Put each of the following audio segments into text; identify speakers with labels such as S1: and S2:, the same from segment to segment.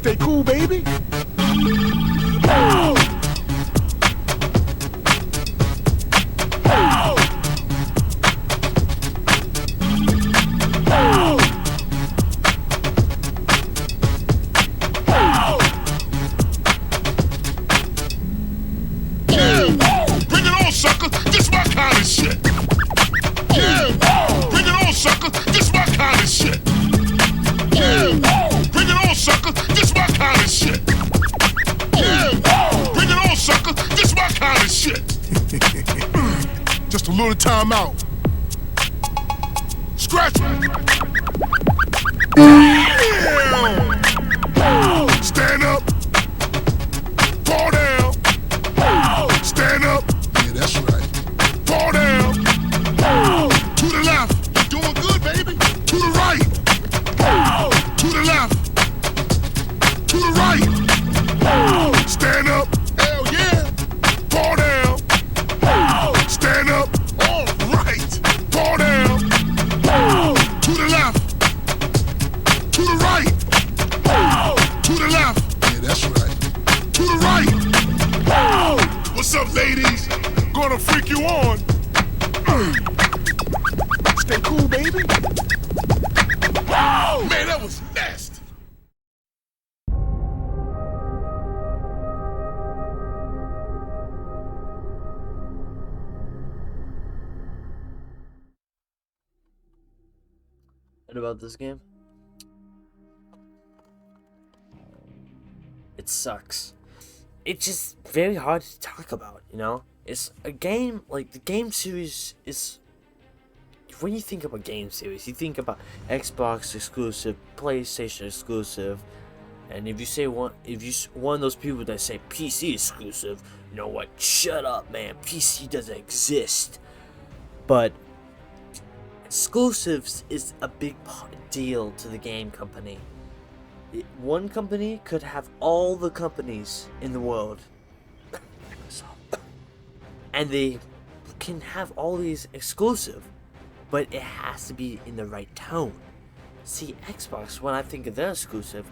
S1: Stay cool, baby. Just a little time out. Scratch. Stand up. Fall down. Stand up. Yeah, that's right. Fall down. To the left. You're doing good, baby. To the right. To the left. To the right. Stand up. Hell yeah. Fall down. Stand up. All right. Fall down. To the left. To the right. To the left. Yeah, that's right. To the right. What's up, ladies? Gonna freak you on. Stay cool, baby. Man, that was nasty.
S2: About this game, it sucks. It's just very hard to talk about, you know. It's a game, like the game series is, when you think about game series, you think about Xbox exclusive, PlayStation exclusive, and if you say one of those people that say PC exclusive, you know what, shut up, man, PC doesn't exist. But exclusives is a big deal to the game company. One company could have all the companies in the world, and they can have all these exclusive, but it has to be in the right tone. See, Xbox, when I think of their exclusive,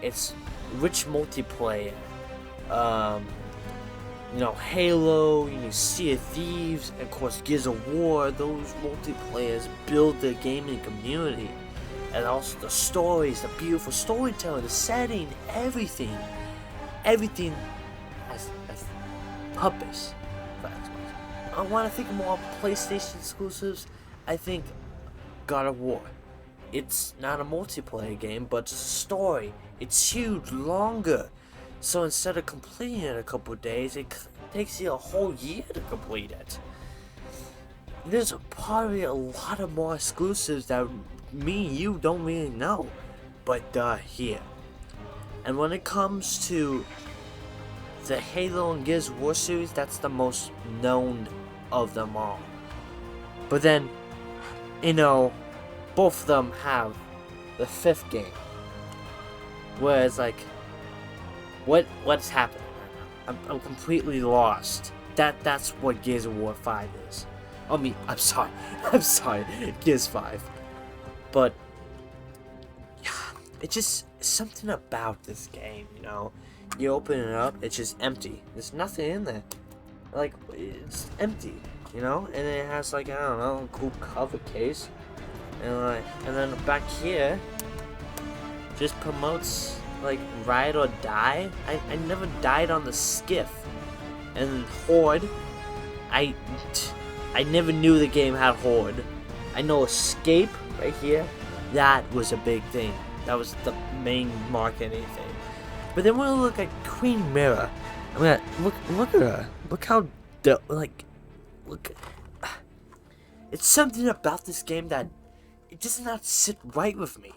S2: it's rich multiplayer, you know, Halo, you know, Sea of Thieves, and of course Gears of War. Those multiplayers build the gaming community, and also the stories, the beautiful storytelling, the setting, everything has purpose for Xbox. I want to think more PlayStation exclusives. I think God of War. It's not a multiplayer game, but it's a story. It's huge, longer. So instead of completing it in a couple days, it takes you a whole year to complete it. There's probably a lot of more exclusives that me and you don't really know, but they're here. And when it comes to the Halo and Gears of War series, that's the most known of them all. But then, you know, both of them have the fifth game. Whereas, like, what's happening right now? I'm completely lost. That's what Gears of War 5 is. I mean, I'm sorry, Gears 5. But yeah, it's just something about this game, you know. You open it up, it's just empty. There's nothing in there. Like, it's empty, you know. And it has, like, I don't know, a cool cover case, and then back here just promotes, like, Ride or Die. I never died on the skiff. And Horde, I never knew the game had Horde. I know Escape right here, that was a big thing. That was the main marketing thing. But then when I look at Queen Mira, I mean, look at her. Look how look. It's something about this game that it does not sit right with me.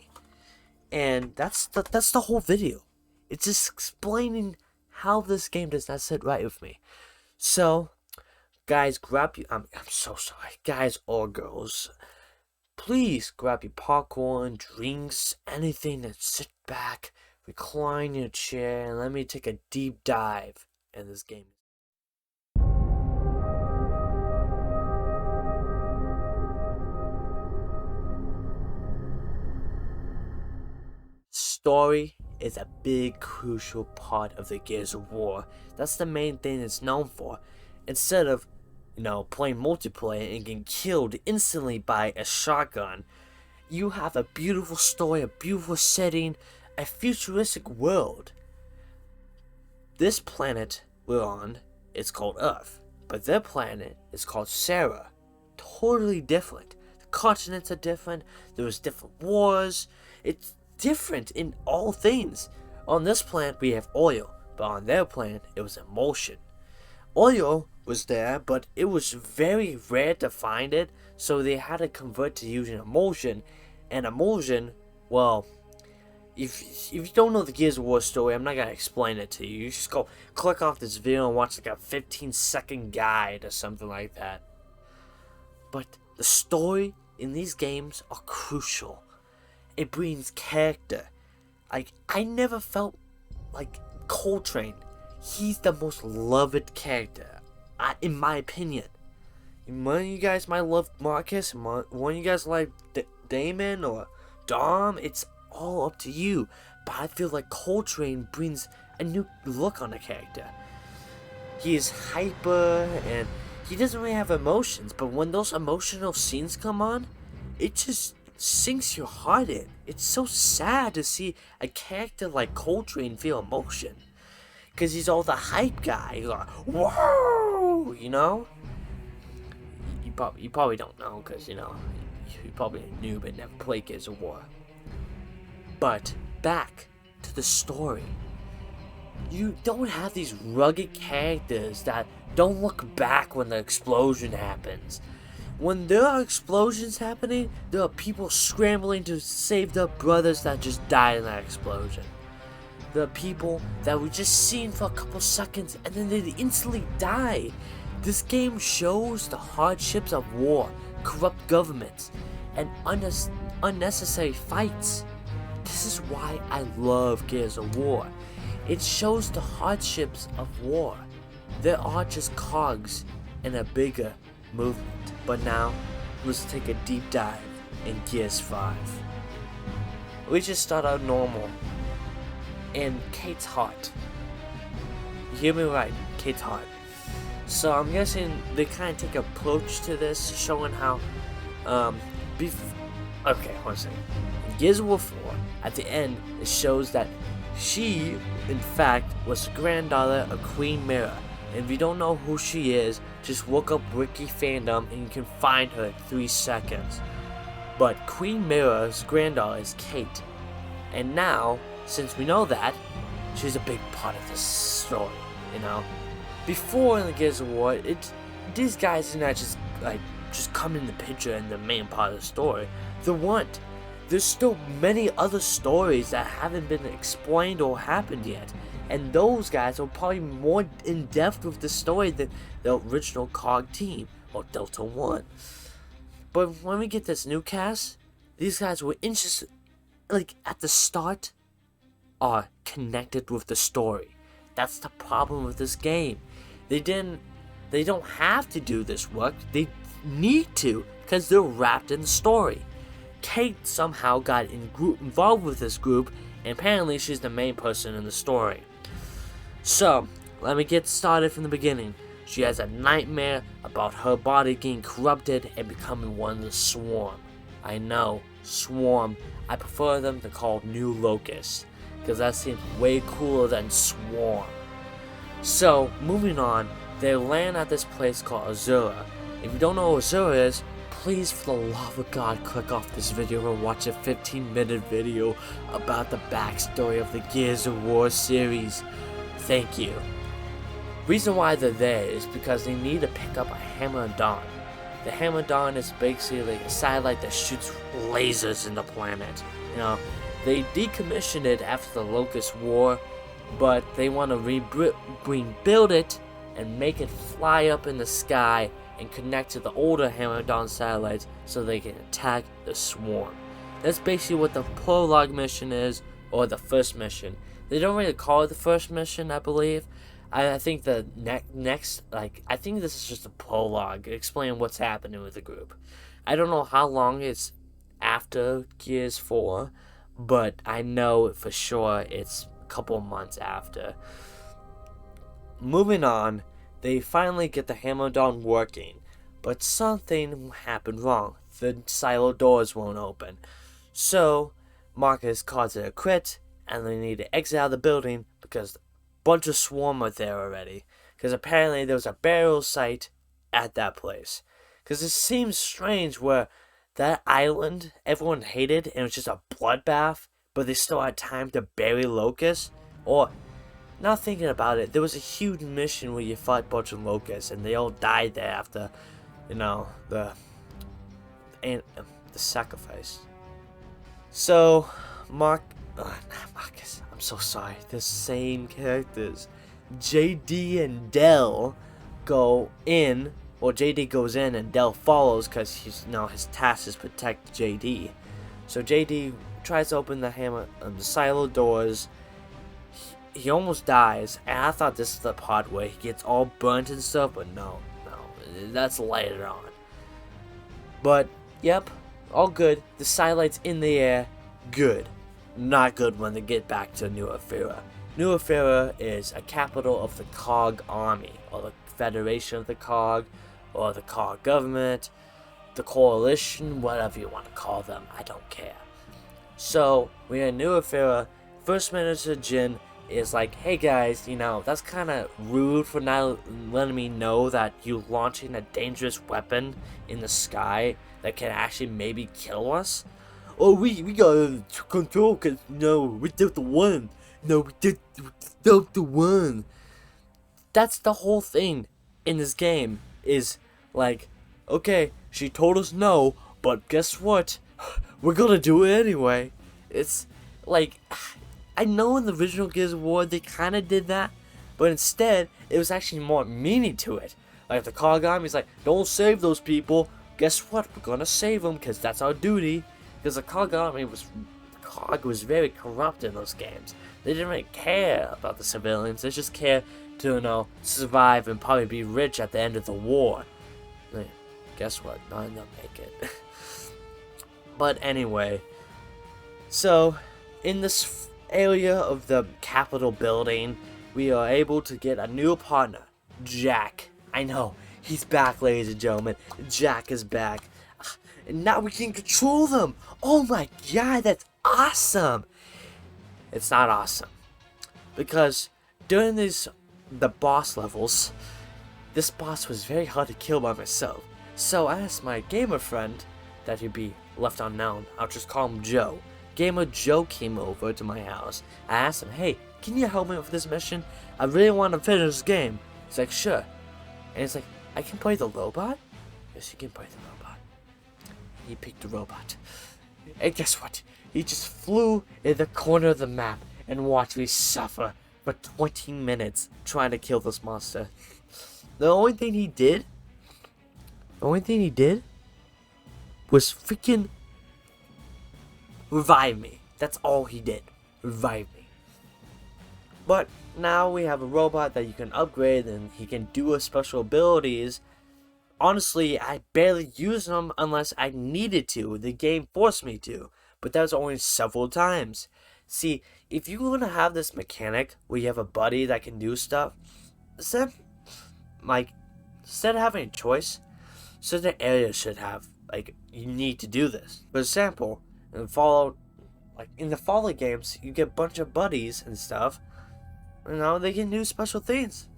S2: And that's the whole video. It's just explaining how this game does not sit right with me. So, guys, grab you. I'm so sorry, guys or girls. Please grab your popcorn, drinks, anything, and sit back, recline in your chair, and let me take a deep dive in this game. Story is a big crucial part of the Gears of War. That's the main thing it's known for. Instead of, playing multiplayer and getting killed instantly by a shotgun, you have a beautiful story, a beautiful setting, a futuristic world. This planet we're on is called Earth, but their planet is called Sarah. Totally different. The continents are different, there's different wars, it's different in all things. On this planet we have oil, but on their planet it was emulsion. Oil was there, but it was very rare to find it, so they had to convert to using emulsion. And emulsion, well, if you don't know the Gears of War story, I'm not gonna explain it to you. You just go click off this video and watch like a 15-second guide or something like that. But the story in these games are crucial. It brings character. Like, I never felt like Coltrane. He's the most loved character, in my opinion. One of you guys might love Marcus, one of you guys like Damon or Dom. It's all up to you. But I feel like Coltrane brings a new look on the character. He is hyper and he doesn't really have emotions, but when those emotional scenes come on, it just sinks your heart in. It's so sad to see a character like Coltrane feel emotion. Because he's all the hype guy. He's like, whoa, You probably don't know, because, you're probably a noob and never played Gears of War. But back to the story. You don't have these rugged characters that don't look back when the explosion happens. When there are explosions happening, there are people scrambling to save their brothers that just died in that explosion. There are people that we just seen for a couple seconds and then they instantly die. This game shows the hardships of war, corrupt governments, and unnecessary fights. This is why I love Gears of War. It shows the hardships of war. There are just cogs in a bigger movement. But now, let's take a deep dive in Gears 5. We just start out normal. In Kate's heart. You hear me right, Kate's heart. So I'm guessing they kind of take an approach to this, showing how, okay, hold on a second. In Gears of War 4, at the end, it shows that she, in fact, was the granddaughter of Queen Mira. And if you don't know who she is, just look up Wiki Fandom and you can find her in 3 seconds. But Queen Mira's granddaughter is Kate. And now, since we know that, she's a big part of this story, Before in the Gears of War, these guys did not just come in the picture in the main part of the story. There weren't. There's still many other stories that haven't been explained or happened yet. And those guys are probably more in depth with the story than the original COG team, or Delta 1. But when we get this new cast, these guys were interested, at the start, are connected with the story. That's the problem with this game. They don't have to do this work. They need to, because they're wrapped in the story. Kate somehow got involved with this group, and apparently she's the main person in the story. So, let me get started from the beginning. She has a nightmare about her body getting corrupted and becoming one of the Swarm. I know, Swarm. I prefer them to call New Locusts, because that seems way cooler than Swarm. So, moving on, they land at this place called Azura. If you don't know what Azura is, please, for the love of God, click off this video and watch a 15-minute video about the backstory of the Gears of War series. Thank you. Reason why they're there is because they need to pick up a Hammer-Dawn. The Hammer-Dawn is basically a satellite that shoots lasers in the planet. They decommissioned it after the Locust War, but they want to rebuild it and make it fly up in the sky and connect to the older Hammer-Dawn satellites so they can attack the Swarm. That's basically what the prologue mission is, or the first mission. They don't really call it the first mission, I believe. I think the next, I think this is just a prologue explaining what's happening with the group. I don't know how long it's after Gears 4, but I know for sure it's a couple months after. Moving on, they finally get the Hammer-Dawn working, but something happened wrong. The silo doors won't open. So, Marcus calls it a quit, and they need to exit out of the building because a bunch of swarm are there already. Because apparently there was a burial site at that place. Because it seems strange where that island everyone hated and it was just a bloodbath, but they still had time to bury Locust. Or, not thinking about it, there was a huge mission where you fought a bunch of Locusts and they all died there after, the sacrifice. So, Marcus, I'm so sorry, the same characters, JD and Dell go in, or JD goes in and Dell follows because his task is protect JD. So JD tries to open the silo doors. He almost dies, and I thought this is the part where he gets all burnt and stuff, but no, that's later on. But, yep, all good. The satellites in the air, good. Not good when they get back to New Ephyra. New Ephyra is a capital of the Cog Army, or the Federation of the Cog, or the Cog Government, the Coalition, whatever you want to call them, I don't care. So, we're in New Ephyra. First Minister Jin is like, hey guys, that's kind of rude for not letting me know that you're launching a dangerous weapon in the sky that can actually maybe kill us. Oh, we gotta control because, we did the one. We did the one. That's the whole thing in this game is like, okay, she told us no, but guess what? We're gonna do it anyway. It's like, I know in the original Gears of War they kind of did that, but instead it was actually more meaning to it. Like the Cog Army's like, don't save those people. Guess what? We're gonna save them because that's our duty. Because the Cog Army was very corrupt in those games. They didn't really care about the civilians. They just cared to survive and probably be rich at the end of the war. Guess what? None of them make it. But anyway, so in this area of the Capitol building, we are able to get a new partner, Jack. I know, he's back, ladies and gentlemen. Jack is back. And now we can control them. Oh my god, that's awesome. It's not awesome. Because during the boss levels, this boss was very hard to kill by myself. So I asked my gamer friend, that he'd be left unknown, I'll just call him Joe. Gamer Joe came over to my house. I asked him, hey, can you help me with this mission? I really want to finish this game. He's like, sure. And he's like, I can play the robot? Yes, you can play the robot. He picked the robot. And guess what? He just flew in the corner of the map and watched me suffer for 20 minutes trying to kill this monster. The only thing he did was freaking revive me. That's all he did. Revive me. But now we have a robot that you can upgrade and he can do his special abilities. Honestly, I barely use him unless I needed to. The game forced me to. But that was only several times. See, if you want to have this mechanic where you have a buddy that can do stuff, instead of having a choice, certain areas should have, you need to do this. For example, in the Fallout games, you get a bunch of buddies and stuff. They can do special things.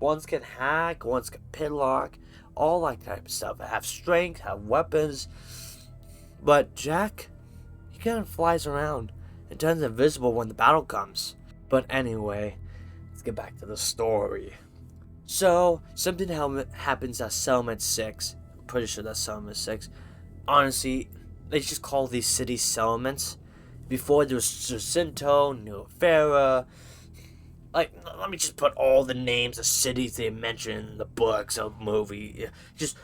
S2: Ones can hack, ones can pitlock, all that type of stuff. Have strength, have weapons. But Jack, he kind of flies around and turns invisible when the battle comes. But anyway, let's get back to the story. So, something happens at Settlement 6. I'm pretty sure that's Settlement 6. Honestly, they just call these cities settlements. Before there was Jacinto, New Ephyra. Let me just put all the names of cities they mention in the books or movie. Just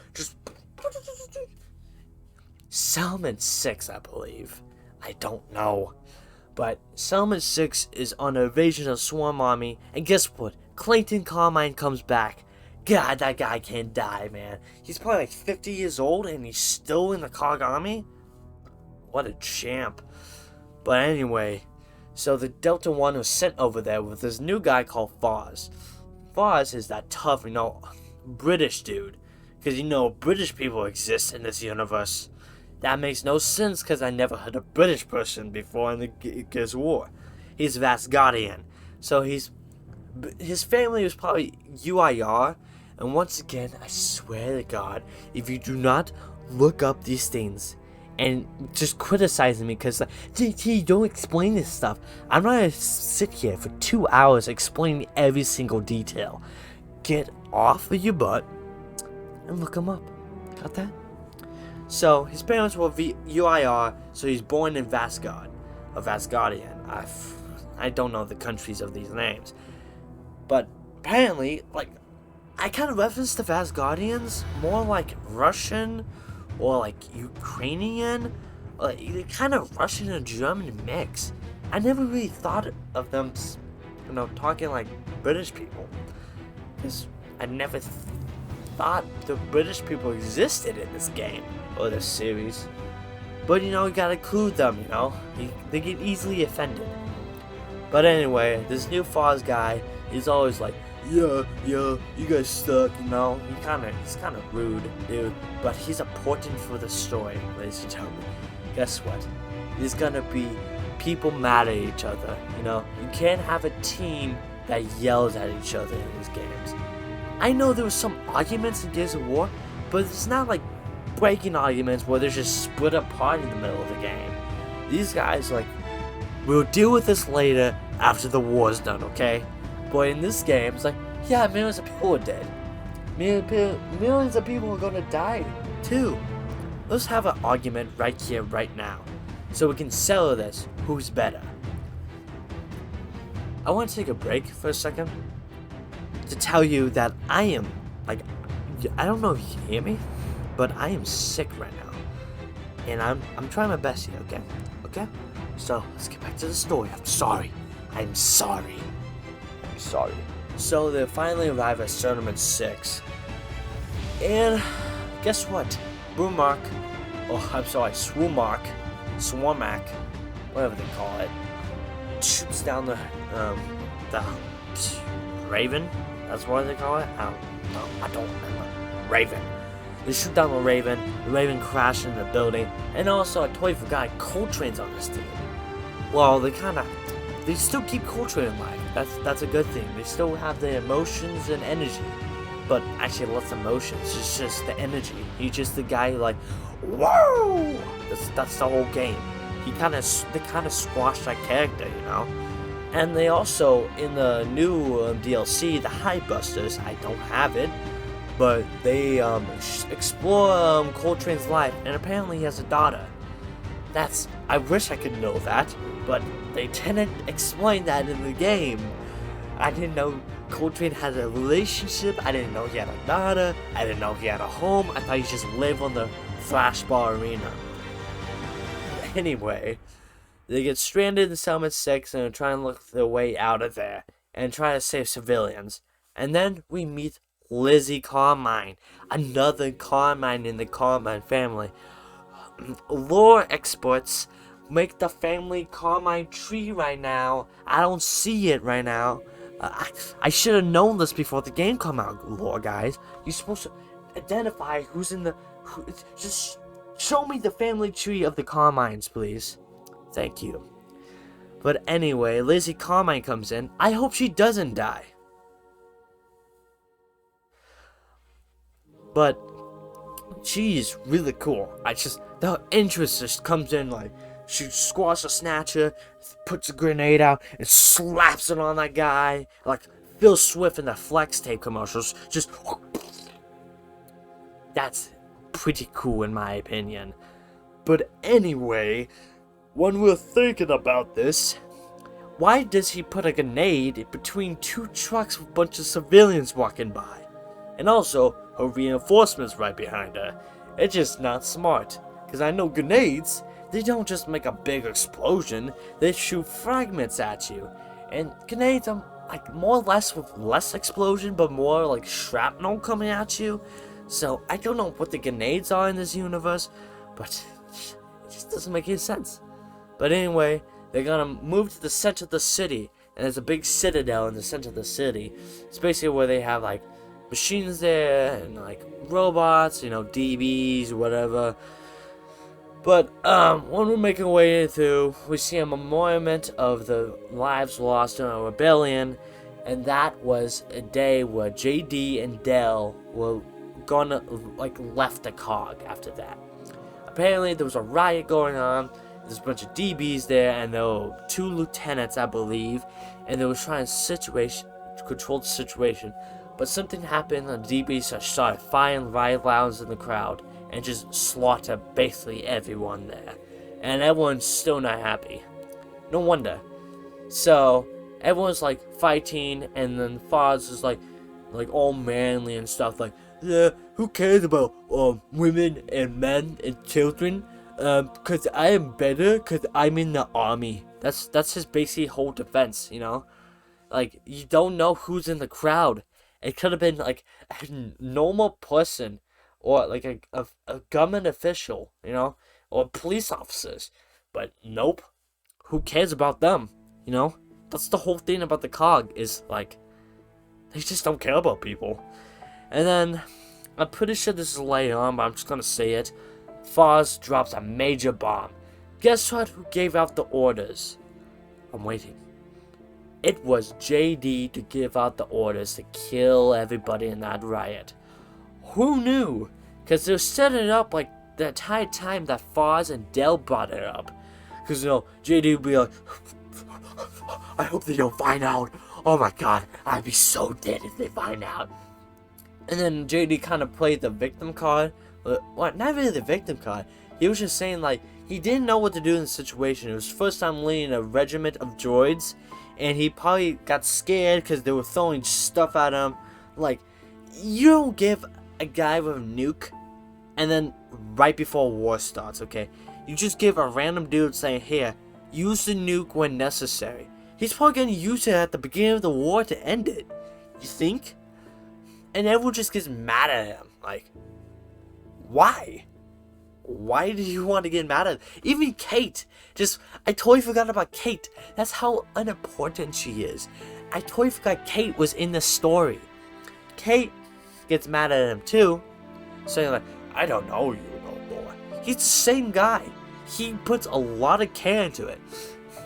S2: Settlement 6, I believe. I don't know. But Settlement 6 is on an invasion of Swarm Army. And guess what? Clayton Carmine comes back. God, that guy can't die, man. He's probably 50 years old and he's still in the Cog Army? What a champ. But anyway, so the Delta One was sent over there with this new guy called Foz. Foz is that tough, British dude. Because, British people exist in this universe. That makes no sense because I never heard a British person before in the Gears War. He's Vasgardian. So his family was probably UIR. And once again, I swear to God, if you do not look up these things and just criticize me because, JT, don't explain this stuff. I'm not going to sit here for 2 hours explaining every single detail. Get off of your butt and look him up. Got that? So, his parents were UIR, so he's born in Vasgard. A Vasgardian. I don't know the countries of these names. But, apparently, I kind of reference the Vasgardians more like Russian or like Ukrainian. Kind of Russian and German mix. I never really thought of them, talking like British people. Because I never thought the British people existed in this game or this series. But you gotta include them, they get easily offended. But anyway, this new Foz guy is always like, yeah, you guys suck, He's kind of rude, dude. But he's important for the story, ladies and gentlemen. Guess what? There's gonna be people mad at each other, You can't have a team that yells at each other in these games. I know there was some arguments in Gears of War, but it's not like breaking arguments where they're just split apart in the middle of the game. These guys, we'll deal with this later after the war's done, okay? But in this game, it's yeah, millions of people are dead. Millions of people are gonna die, too. Let's have an argument right here, right now, so we can settle this. Who's better? I want to take a break for a second to tell you that I am, I don't know if you can hear me, but I am sick right now. And I'm trying my best here, okay? Okay? So, let's get back to the story. I'm sorry. So, they finally arrive at Tournament 6. And, guess what? Swarmak, whatever they call it, shoots down the Raven? That's what they call it? I don't remember. Raven. They shoot down the Raven crashes in the building, and also I totally forgot Coltrane's on this team. Well, they still keep Coltrane alive. That's a good thing. They still have the emotions and energy. But actually less emotions, it's just the energy. He's just the guy whoa! That's the whole game. They kind of squashed that character, And they also, in the new DLC, the Highbusters, I don't have it, but they explore Coltrane's life, and apparently he has a daughter. I wish I could know that, but they didn't explain that in the game. I didn't know Coltrane had a relationship, I didn't know he had a daughter, I didn't know he had a home, I thought he just lived on the Flashball Arena. Anyway, they get stranded in Settlement 6 and try and look their way out of there and try to save civilians. And then we meet Lizzie Carmine, another Carmine in the Carmine family. Lore experts make the family Carmine tree right now. I don't see it right now. I should have known this before the game come out, lore guys. You're supposed to identify who's in the... just show me the family tree of the Carmines, please. Thank you. But anyway, Lizzie Carmine comes in. I hope she doesn't die. But she's really cool. The interest just comes in she squashes a snatcher, puts a grenade out, and slaps it on that guy. Phil Swift in the Flex Tape commercials. That's pretty cool in my opinion. But anyway, when we're thinking about this, why does he put a grenade between two trucks with a bunch of civilians walking by? And also, her reinforcements right behind her. It's just not smart. Because I know grenades, they don't just make a big explosion, they shoot fragments at you. And grenades are more or less with less explosion, but more shrapnel coming at you. So I don't know what the grenades are in this universe, but it just doesn't make any sense. But anyway, they're gonna move to the center of the city, and there's a big citadel in the center of the city. It's basically where they have like machines there and like robots, DBs or whatever. But when we're making our way through, we see a memorial of the lives lost in a rebellion, and that was a day where JD and Dell were gonna left the cog after that. Apparently there was a riot going on. There's a bunch of DBs there, and there were 2 lieutenants, I believe, and they were trying to control the situation. But something happened, and the DBs started firing riot rounds in the crowd and just slaughter basically everyone there. And everyone's still not happy. No wonder. So everyone's fighting, and then Foz is like all manly and stuff, yeah, who cares about women and men and children? Cause I am better, cause I'm in the army. That's his basic whole defense, you don't know who's in the crowd. It could have been a normal person, or a government official, or police officers. But nope. Who cares about them? That's the whole thing about the COG, is they just don't care about people. And then, I'm pretty sure this is later on, but I'm just gonna say it. Foz drops a major bomb. Guess what? Who gave out the orders? I'm waiting. It was JD to give out the orders to kill everybody in that riot. Who knew? Because they were setting it up the entire time that Foz and Dell brought it up. Because, JD would be like, I hope they don't find out. Oh my god, I'd be so dead if they find out. And then JD kind of played the victim card. Well, not really the victim card. He was just saying, he didn't know what to do in the situation. It was his first time leading a regiment of droids. And he probably got scared because they were throwing stuff at him. You don't give a guy with a nuke, and then right before war starts, okay? You just give a random dude saying, here, use the nuke when necessary. He's probably going to use it at the beginning of the war to end it. You think? And everyone just gets mad at him. Why? Why do you want to get mad at him? Even Kate. I totally forgot about Kate. That's how unimportant she is. I totally forgot Kate was in the story. Kate gets mad at him too. Saying I don't know you no more. He's the same guy. He puts a lot of care into it.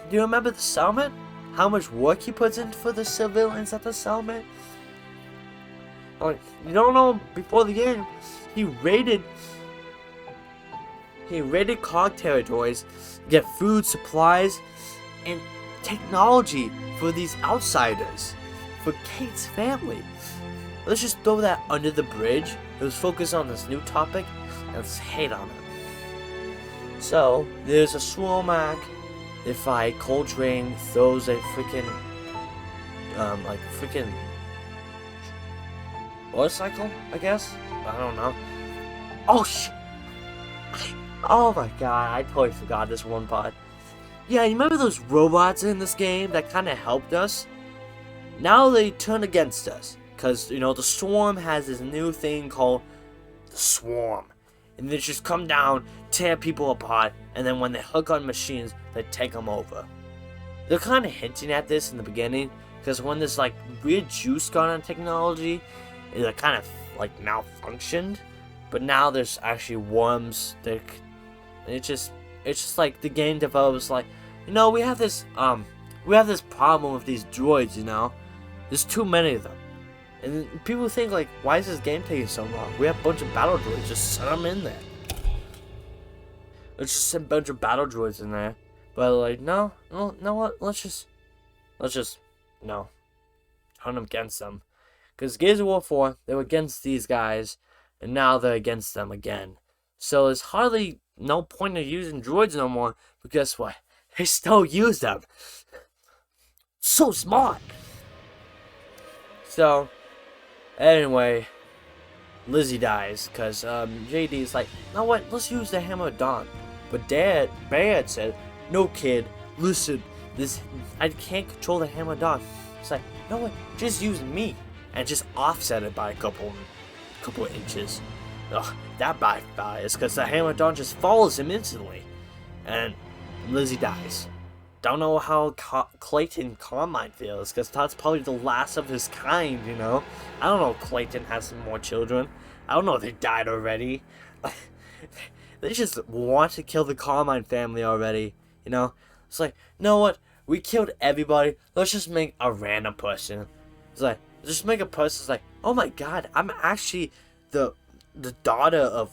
S2: Do you remember the settlement? How much work he puts in for the civilians at the settlement? You don't know, before the game, he raided COG territories, get food, supplies, and technology for these outsiders, for Kate's family. Let's just throw that under the bridge. Let's focus on this new topic, and let's hate on it. So, there's a Swarmac. They fight. Coltrane throws a freaking motorcycle, I guess? I don't know. Oh, oh my god, I totally forgot this one part. Yeah, you remember those robots in this game that kind of helped us? Now they turn against us. Because, the Swarm has this new thing called the Swarm. And they just come down, tear people apart, and then when they hook on machines, they take them over. They're kind of hinting at this in the beginning, because when this weird juice got on technology, it kind of malfunctioned. But now there's actually worms. It's just the game developers we have this problem with these droids. There's too many of them. And people think, why is this game taking so long? We have a bunch of battle droids, just set them in there. Let's just set a bunch of battle droids in there. But, no, what? Let's just, no. Turn against them. Because Gears of War 4, they were against these guys, and now they're against them again. So there's hardly no point of using droids no more, but guess what? They still use them. So smart! So, anyway, Lizzie dies, because JD's you know what, let's use the Hammer of Dawn. But Dad said, no kid, listen, I can't control the Hammer of Dawn. It's you know what, just use me, and just offset it by a couple inches. Ugh, that backfires, because the Hammer of Dawn just follows him instantly. And Lizzie dies. don't know how Clayton Carmine feels, because Todd's probably the last of his kind, you know? I don't know if Clayton has some more children. I don't know if they died already. They just want to kill the Carmine family already, you know? It's like, you know what? We killed everybody. Let's just make a random person. It's like, just make a person that's like, oh my god, I'm actually the daughter of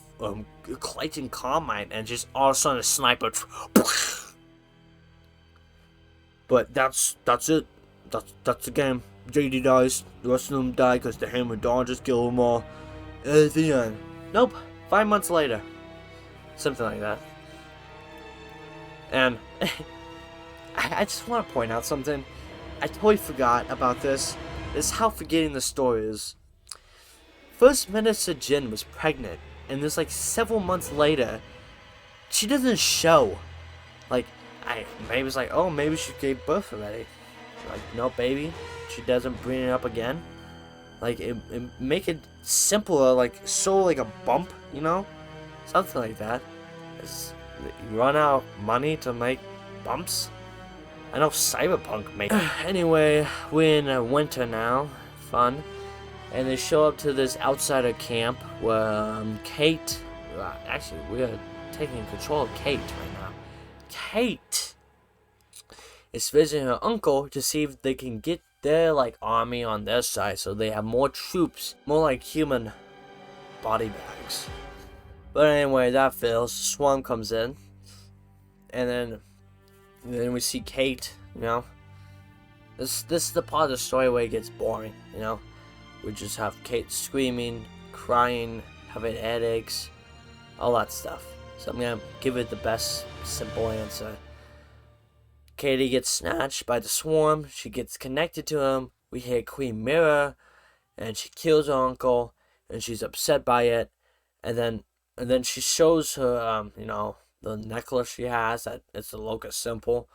S2: Clayton Carmine, and just all of a sudden a sniper. But that's it. That's the game. JD dies. The rest of them die because the Hammer Dawn just killed them all. At the end. Nope. 5 months later. Something like that. And I just want to point out something. I totally forgot about this. This is how forgetting the story is. First Minister Jin was pregnant, and this like several months later, she doesn't show. Like, maybe it's like, oh, maybe she gave birth already. Like, no, baby, she doesn't bring it up again. Like, it make it simpler, like, show like a bump, you know, something like that. You run out of money to make bumps. I know Cyberpunk made. Anyway, we're in winter now, fun, and they show up to this outsider camp where Kate. Actually, we're taking control of Kate right now. Kate is visiting her uncle to see if they can get their like army on their side, so they have more troops, more like human body bags. But anyway, that fails. Swarm comes in, and then we see Kate. You know, this is the part of the story where it gets boring. You know, we just have Kate screaming, crying, having headaches, all that stuff. So I'm gonna give it the best simple answer. Katie gets snatched by the swarm. She gets connected to him. We hear Queen Mira, and she kills her uncle, and she's upset by it. And then she shows her, you know, the necklace she has. That it's the locust symbol.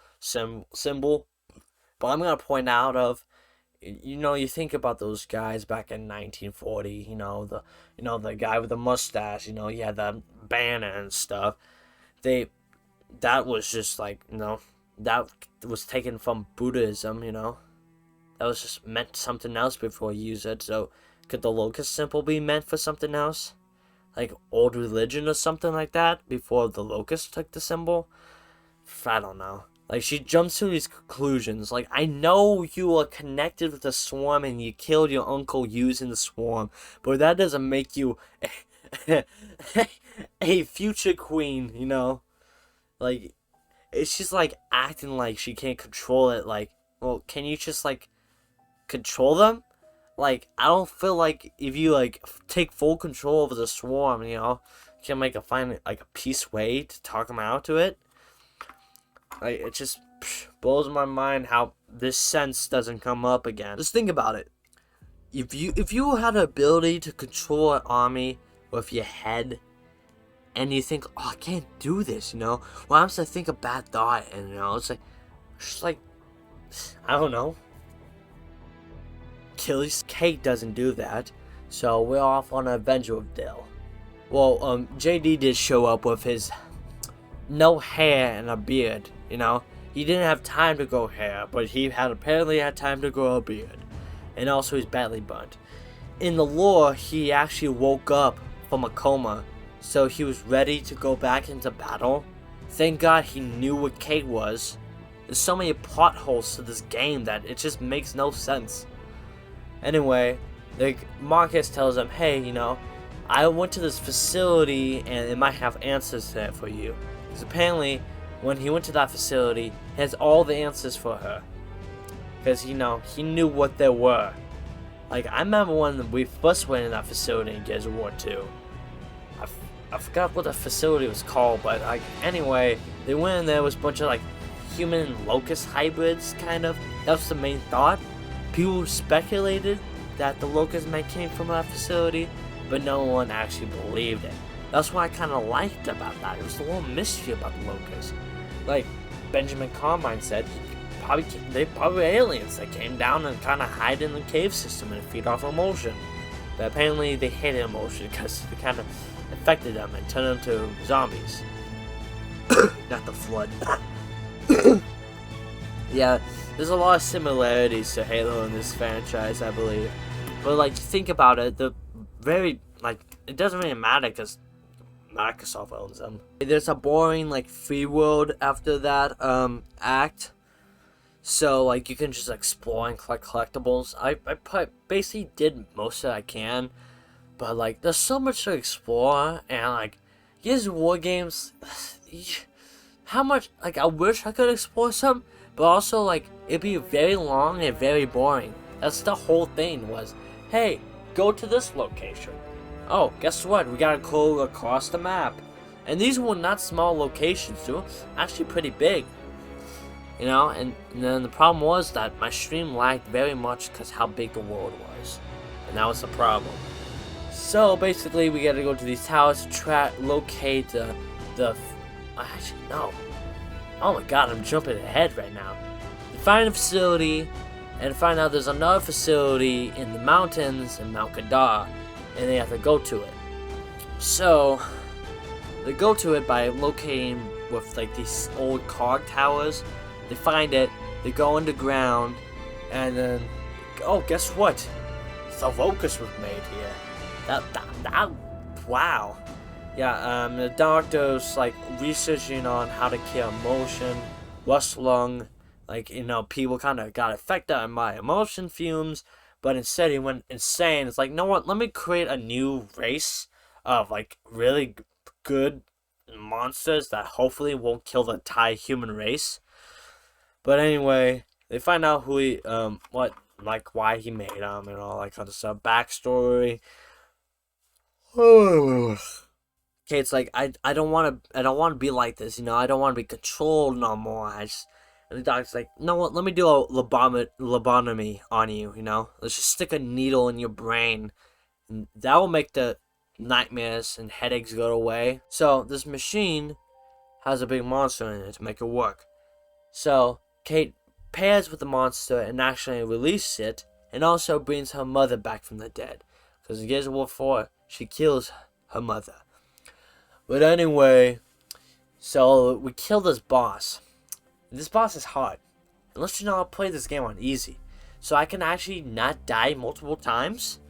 S2: But I'm gonna point out you know, you think about those guys back in 1940. You know, the guy with the mustache. You know, he had the banner and stuff. That was just like, you know, that was taken from Buddhism, you know. That was just meant something else before you use it. So could the locust symbol be meant for something else? Like old religion or something like that before the locust took the symbol? I don't know. Like, she jumps to these conclusions. Like, I know you are connected with the swarm and you killed your uncle using the swarm, but that doesn't make you a future queen, you know? Like, it's just like acting like she can't control it. Like, well, can you just like control them? Like, I don't feel like if you like take full control over the swarm, you know, you can find like a peace way to talk them out to it. Like, it just blows my mind how this sense doesn't come up again. Just think about it. If you had the ability to control an army with your head, and you think, oh, I can't do this, you know? Well, I'm supposed to think a bad thought, and, you know, it's like, I don't know. Kate doesn't do that, so we're off on an adventure with Dill. Well, JD did show up with his no hair and a beard, you know? He didn't have time to grow hair, but he apparently had time to grow a beard. And also he's badly burnt. In the lore, he actually woke up from a coma, so he was ready to go back into battle. Thank God he knew what Kate was. There's so many plot holes to this game that it just makes no sense. Anyway, like, Marcus tells him, hey, you know, I went to this facility and it might have answers there for you. Because apparently, when he went to that facility, he has all the answers for her. Because, you know, he knew what there were. Like, I remember when we first went in that facility in Gears of War 2. I forgot what the facility was called, but, like, anyway, they went in there with a bunch of, like, human and locust hybrids, kind of. That was the main thought. People speculated that the locust might came from that facility, but no one actually believed it. That's what I kind of liked about that. It was a little mystery about the locust. Like Benjamin Carmine said, they probably were aliens that came down and kind of hide in the cave system and feed off emotion. But apparently they hated emotion because it kind of affected them and turned them to zombies. Not the flood. Yeah, there's a lot of similarities to Halo in this franchise, I believe. But like, think about it, it doesn't really matter because Microsoft owns them. There's a boring like free world after that act, so like you can just explore and collect collectibles. I basically did most of it I can, but like there's so much to explore, and like Gears of War games, how much like I wish I could explore some, but also like it'd be very long and very boring. That's the whole thing was, hey, go to this location. Oh, guess what? We gotta go across the map. And these were not small locations, too. Actually pretty big. You know, and then the problem was that my stream lagged very much because how big the world was. And that was the problem. So, basically, we gotta go to these towers to locate actually, no. Oh my god, I'm jumping ahead right now. You find a facility, and find out there's another facility in the mountains in Mount Kadar. And they have to go to it. So they go to it by locating with like these old cog towers. They find it, they go underground, and then guess what? The locust was made here. That wow. Yeah, the doctor's like researching on how to kill emotion, rust lung, like people kind of got affected by emotion fumes. But instead he went insane. It's like, no what, let me create a new race of like really good monsters that hopefully won't kill the entire human race. But anyway, they find out who he why he made them and all that kind of stuff. Backstory. Okay, it's like I don't wanna be like this, I don't wanna be controlled no more. And the doctor's like, you know what, let me do a lobotomy on you, Let's just stick a needle in your brain. And that will make the nightmares and headaches go away. So, this machine has a big monster in it to make it work. So, Kate pairs with the monster and actually releases it, and also brings her mother back from the dead. Because in Gears of War 4, she kills her mother. But anyway, so we kill this boss. This boss is hard. Unless you know how to play this game on easy. So I can actually not die multiple times.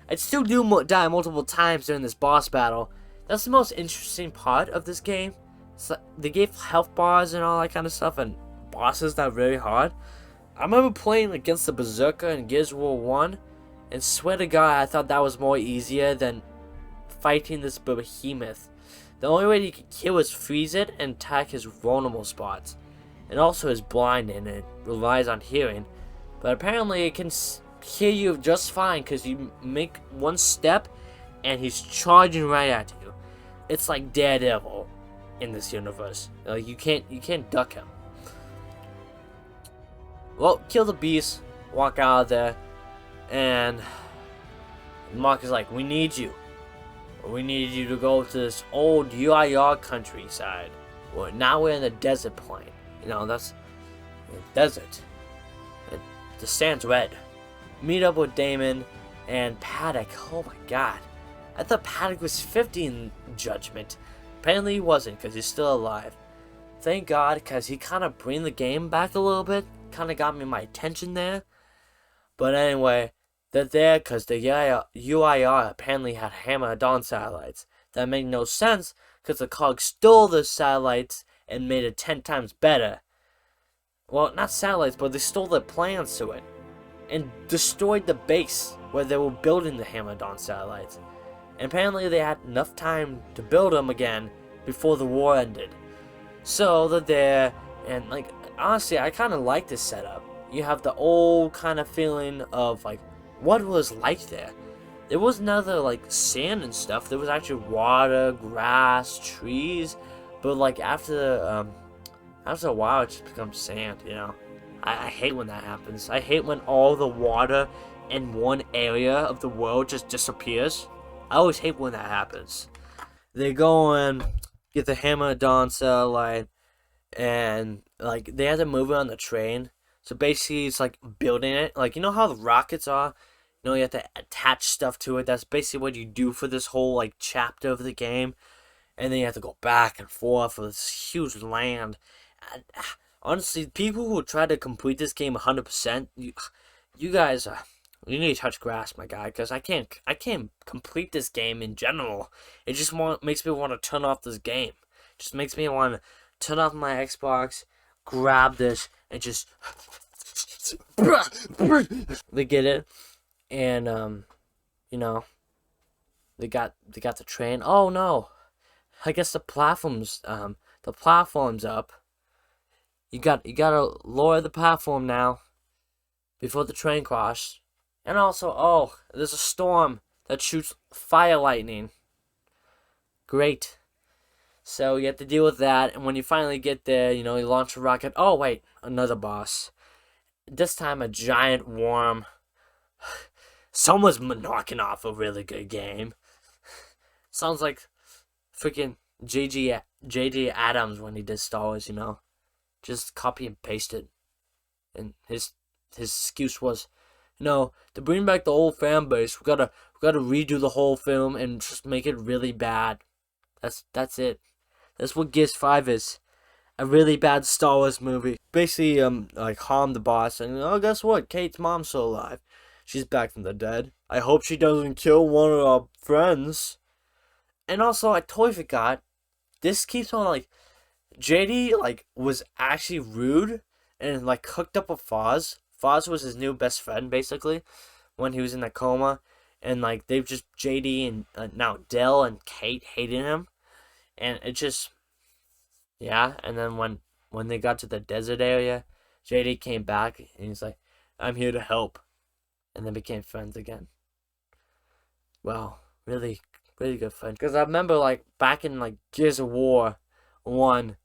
S2: I'd still die multiple times during this boss battle. That's the most interesting part of this game. Like they gave health bars and all that kind of stuff, and bosses that are very hard. I remember playing against the Berserker in Gears of War 1, and swear to God, I thought that was more easier than fighting this behemoth. The only way you can kill is freeze it and attack his vulnerable spots. And also is blind and it relies on hearing. But apparently it can hear you just fine because you make one step and he's charging right at you. It's like Daredevil in this universe. Like you can't duck him. Well, kill the beast, walk out of there, and Mark is like, we need you. We need you to go to this old YTR countryside. Well, now we're in the desert plain. That's the desert. The sand's red. Meet up with Damon and Paddock. Oh my god. I thought Paddock was 50 in Judgment. Apparently he wasn't because he's still alive. Thank God, because he kind of bring the game back a little bit. Kind of got me my attention there. But anyway, they're there because the UIR apparently had Hammer-Dawn satellites. That made no sense because the COG stole the satellites and made it 10 times better. Well, not satellites, but they stole the plans to it. And destroyed the base where they were building the Hammer-Dawn satellites. And apparently they had enough time to build them again before the war ended. So they're there, and like, honestly, I kind of like this setup. You have the old kind of feeling of like, what was like there? There was another like sand and stuff. There was actually water, grass, trees. But like after a while, it just becomes sand. I hate when that happens. I hate when all the water in one area of the world just disappears. I always hate when that happens. They go and get the Hammer-Dawn satellite, and like they have to move it on the train. So basically, it's like building it. Like, how the rockets are? You have to attach stuff to it. That's basically what you do for this whole like chapter of the game. And then you have to go back and forth for this huge land. And, Honestly, people who try to complete this game 100%, you guys, you need to touch grass, my guy, because I can't complete this game in general. It just makes me want to turn off this game. It just makes me want to turn off my Xbox, grab this, and just they get it, and you know, they got the train. Oh no, I guess the platform's up. You gotta lower the platform now before the train crashes. And also, oh, there's a storm that shoots fire lightning. Great. So you have to deal with that, and when you finally get there, you launch a rocket. Oh wait, another boss. This time a giant worm. Someone's knocking off a really good game. Sounds like freaking J.J. Adams when he did Star Wars, Just copy and paste it. And his excuse was, to bring back the old fan base, we gotta redo the whole film and just make it really bad. That's it. That's what Gears 5 is. A really bad Star Wars movie. Basically, like harm the boss, and guess what? Kate's mom's still alive. She's back from the dead. I hope she doesn't kill one of our friends. And also, I totally forgot. This keeps on JD was actually rude and hooked up with Foz. Foz was his new best friend basically when he was in a coma, and they've just JD and now Dell and Kate hated him, and it just and then when they got to the desert area, JD came back and he's like, "I'm here to help," and then became friends again. Well, really good friends. Because I remember back in Gears of War 1,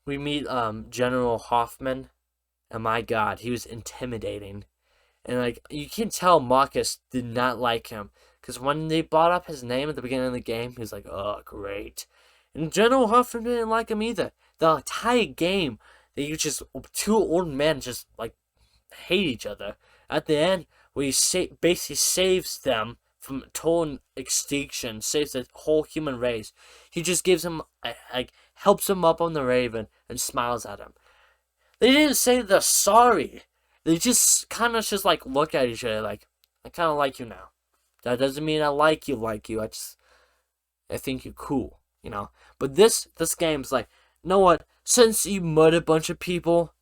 S2: we meet General Hoffman, and my god, he was intimidating. And you can tell Marcus did not like him, because when they brought up his name at the beginning of the game, he was like, "Oh, great." And General Hoffman didn't like him either. The entire game, they just two old men just hate each other. At the end, where he basically saves them from total extinction, saves the whole human race. He just gives him helps him up on the Raven and smiles at him. They didn't say they're sorry. They just kind of look at each other I kind of like you now. That doesn't mean I like you. I think you're cool, But this game's you know what? Since you murdered a bunch of people,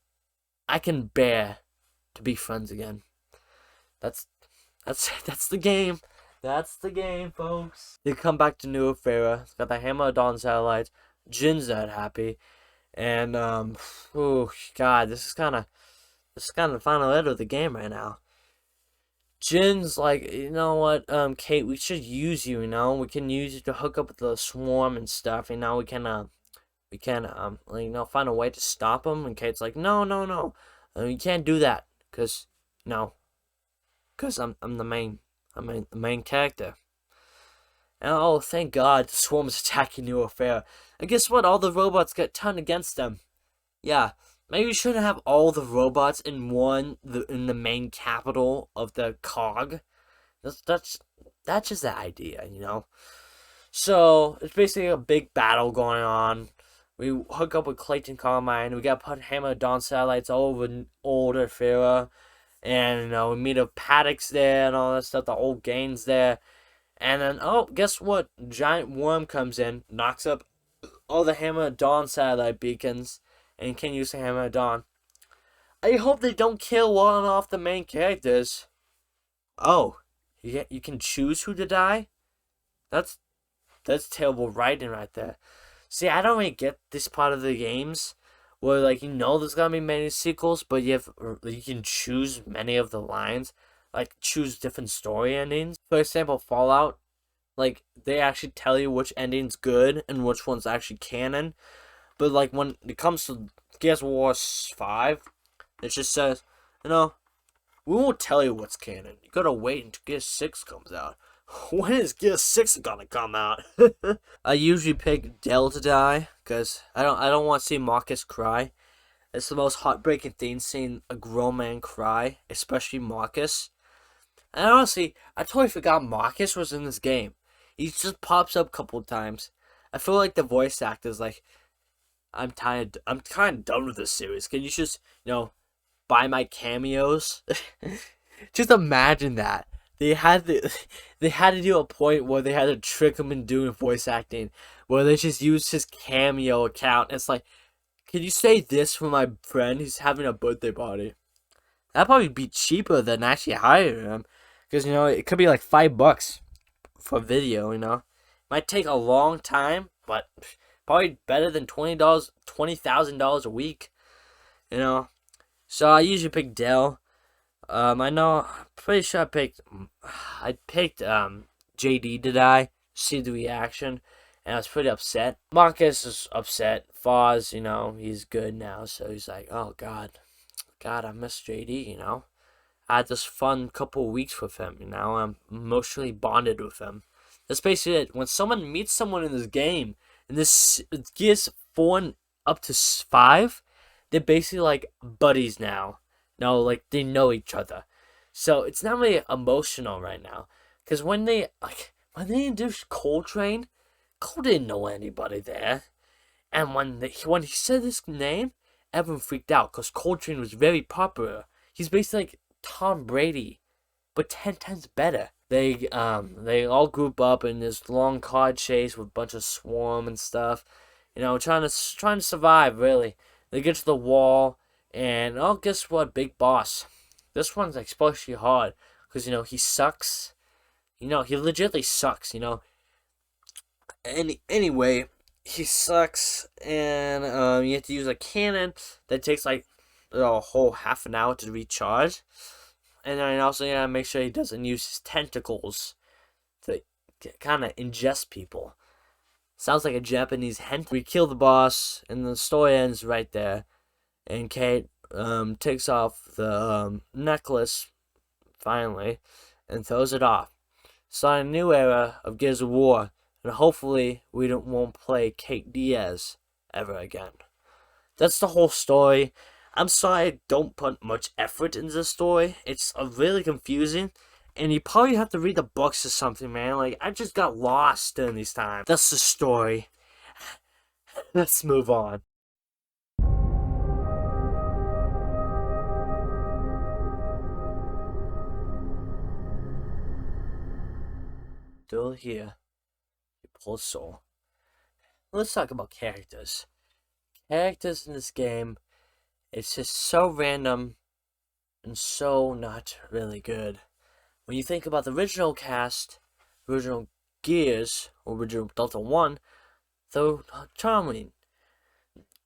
S2: I can bear to be friends again. That's the game. That's the game, folks. They come back to New Ephera. It's got the Hammer of Dawn satellites. Jin's not happy. And, oh, God, this is kind of the final end of the game right now. Jin's you know what, Kate, we should use you, We can use you to hook up with the swarm and stuff, we can, find a way to stop him. And Kate's like, no. You can't do that, because I'm the main character. And oh, thank God, the swarm is attacking New Ephera. And guess what? All the robots get turned against them. Yeah, maybe we shouldn't have all the robots in the main capital of the cog. That's just the idea, So it's basically a big battle going on. We hook up with Clayton Carmine. We got put Hammer of Dawn satellites all over old Ephera. And, we meet up Paddocks there and all that stuff. The old Gaines there. And then, oh, guess what? Giant worm comes in, knocks up all the Hammer of Dawn satellite beacons, and you can use the Hammer of Dawn. I hope they don't kill one off the main characters. Oh, you can choose who to die? That's terrible writing right there. See, I don't really get this part of the games where there's gonna be many sequels, but you can choose many of the lines, choose different story endings. For example, Fallout, they actually tell you which ending's good and which one's actually canon. But when it comes to Gears of War 5, it just says, we won't tell you what's canon. You gotta wait until Gears 6 comes out. When is Gears 6 gonna come out? I usually pick Dell to die, because I don't want to see Marcus cry. It's the most heartbreaking thing, seeing a grown man cry, especially Marcus. And honestly, I totally forgot Marcus was in this game. He just pops up a couple times. I feel like the voice actors I'm tired. I'm kind of done with this series. Can you just, buy my cameos? Just imagine that. They had to, they had to do a point where they had to trick him into doing voice acting, where they just used his cameo account. It's like, can you say this for my friend? He's having a birthday party. That'd probably be cheaper than actually hiring him, because it could be like $5 for video. Might take a long time, but probably better than $20,000 a week. So I usually pick Dell. I know, pretty sure I picked JD today. See the reaction, and I was pretty upset. Marcus is upset. Foz, he's good now, so he's like, oh God, I miss JD. I had this fun couple of weeks with him. I'm emotionally bonded with him. That's basically it. When someone meets someone in this game, and this Gears 4 and up to 5, they're basically like buddies now. Like they know each other. So it's not really emotional right now. Because when they introduced Coltrane, Cole didn't know anybody there. And when he said his name, everyone freaked out because Coltrane was very popular. He's basically like Tom Brady, but 10 times better. They all group up in this long car chase with a bunch of swarm and stuff. Trying to survive, really. They get to the wall, and guess what? Big boss. This one's especially hard because he sucks. He legitimately sucks. Anyway, he sucks, and you have to use a cannon that takes like a whole half an hour to recharge, and then also make sure he doesn't use his tentacles to kind of ingest people. Sounds like a Japanese hentai. We kill the boss, and the story ends right there. And Kate takes off the necklace, finally, and throws it off. Start a new era of Gears of War, and hopefully we won't play Kate Diaz ever again. That's the whole story. I'm sorry I don't put much effort into the story. It's really confusing. And you probably have to read the books or something, man. Like, I just got lost during these times. That's the story. Let's move on. Still here. You poor soul. Let's talk about characters. Characters in this game, it's just so random and so not really good. When you think about the original cast, original Gears, original Delta 1, though charming.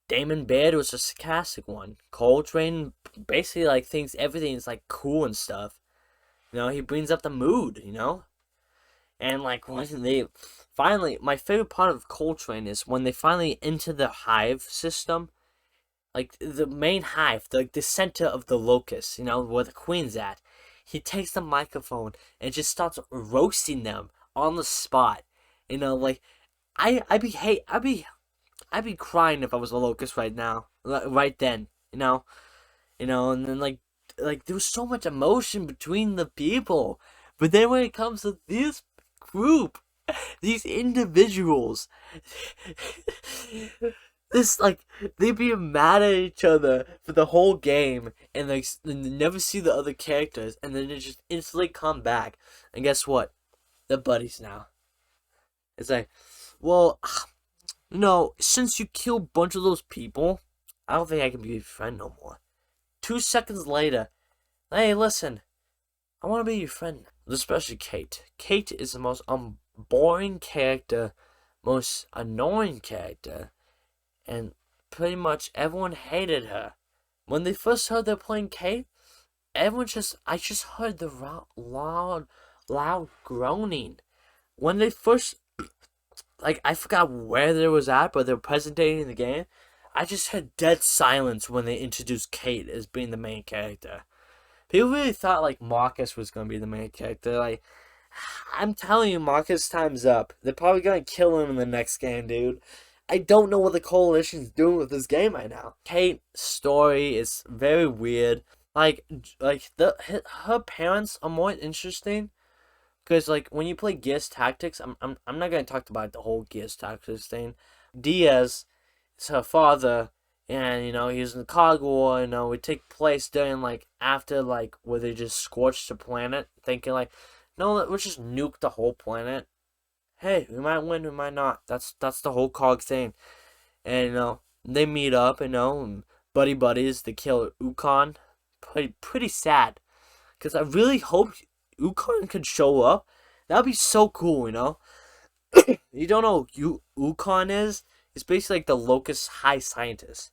S2: Damon Baird was a sarcastic one. Coltrane basically thinks everything is cool and stuff. He brings up the mood, And when they finally, my favorite part of Coltrane is when they finally enter the hive system. The main hive, the center of the locust, where the queen's at. He takes the microphone and just starts roasting them on the spot. I'd be crying if I was a locust right now, right then, and then there was so much emotion between the people, but then when it comes to this group, these individuals, they be mad at each other for the whole game, and they never see the other characters, and then they just instantly come back, and guess what? They're buddies now. It's like, well, since you killed a bunch of those people, I don't think I can be your friend no more. 2 seconds later, hey, listen, I want to be your friend. Especially Kate. Kate is the most boring character, most annoying character, and pretty much everyone hated her. When they first heard they're playing Kate, I just heard the loud groaning. When they first, I forgot where they was at, but they were presenting the game. I just heard dead silence when they introduced Kate as being the main character. People really thought Marcus was gonna be the main character. I'm telling you, Marcus' time's up. They're probably gonna kill him in the next game, dude. I don't know what the coalition's doing with this game right now. Kate's story is very weird. Her parents are more interesting. Because when you play Gears Tactics, I'm not gonna talk about the whole Gears Tactics thing. Diaz her father, and he was in the Cog War. Would take place during like after like where they just scorched the planet, thinking like, no, let's just nuke the whole planet. Hey, we might win, we might not. That's the whole Cog thing. And they meet up, and buddy buddies. They kill Ukon. Pretty sad, because I really hoped Ukon could show up. That'd be so cool. You don't know who Ukon is? He's basically like the Locust High Scientist.